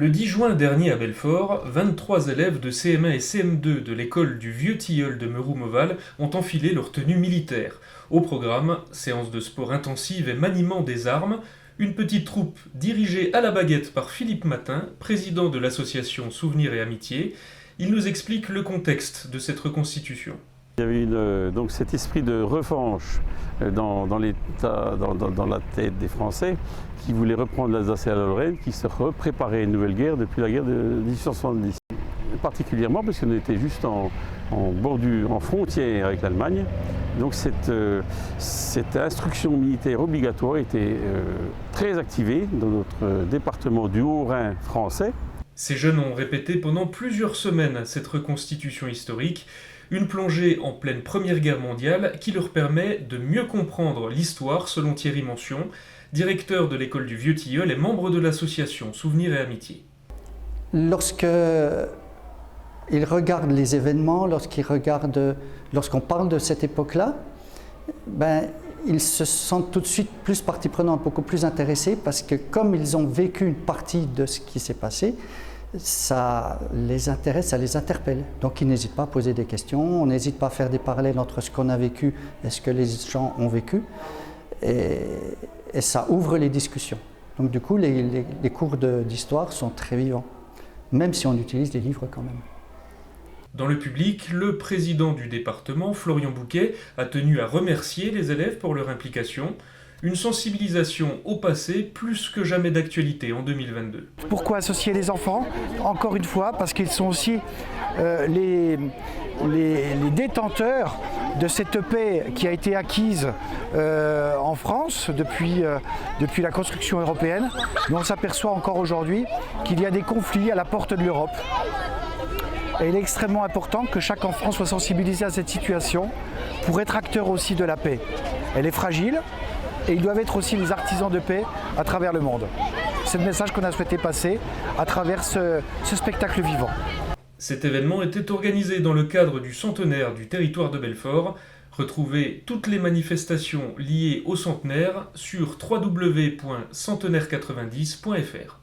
Le 10 juin dernier à Belfort, 23 élèves de CM1 et CM2 de l'école du Vieux-Tilleul de Meuroux-Mauval ont enfilé leur tenue militaire. Au programme, séance de sport intensive et maniement des armes, une petite troupe dirigée à la baguette par Philippe Matin, président de l'association Souvenirs et Amitié. Il nous explique le contexte de cette reconstitution. Il y avait donc cet esprit de revanche dans la tête des Français qui voulaient reprendre l'Alsace et la Lorraine, qui se repréparait une nouvelle guerre depuis la guerre de 1870. Particulièrement parce qu'on était juste en frontière avec l'Allemagne. Donc cette instruction militaire obligatoire était très activée dans notre département du Haut-Rhin français. Ces jeunes ont répété pendant plusieurs semaines cette reconstitution historique, une plongée en pleine Première Guerre mondiale qui leur permet de mieux comprendre l'histoire selon Thierry Mention, directeur de l'école du Vieux-Tilleul et membre de l'association Souvenirs et Amitié. Lorsqu'ils regardent les événements, lorsqu'on parle de cette époque-là, ils se sentent tout de suite plus partie prenante, beaucoup plus intéressés, parce que comme ils ont vécu une partie de ce qui s'est passé, ça les intéresse, ça les interpelle. Donc ils n'hésitent pas à poser des questions, on n'hésite pas à faire des parallèles entre ce qu'on a vécu et ce que les gens ont vécu, et ça ouvre les discussions. Donc du coup, les cours d'histoire sont très vivants, même si on utilise des livres quand même. Dans le public, le président du département, Florian Bouquet, a tenu à remercier les élèves pour leur implication. Une sensibilisation au passé plus que jamais d'actualité en 2022. Pourquoi associer les enfants? Encore une fois, parce qu'ils sont aussi les détenteurs de cette paix qui a été acquise en France depuis la construction européenne. Mais on s'aperçoit encore aujourd'hui qu'il y a des conflits à la porte de l'Europe. Et il est extrêmement important que chaque enfant soit sensibilisé à cette situation pour être acteur aussi de la paix. Elle est fragile et ils doivent être aussi les artisans de paix à travers le monde. C'est le message qu'on a souhaité passer à travers ce spectacle vivant. Cet événement était organisé dans le cadre du centenaire du territoire de Belfort. Retrouvez toutes les manifestations liées au centenaire sur www.centenaire90.fr.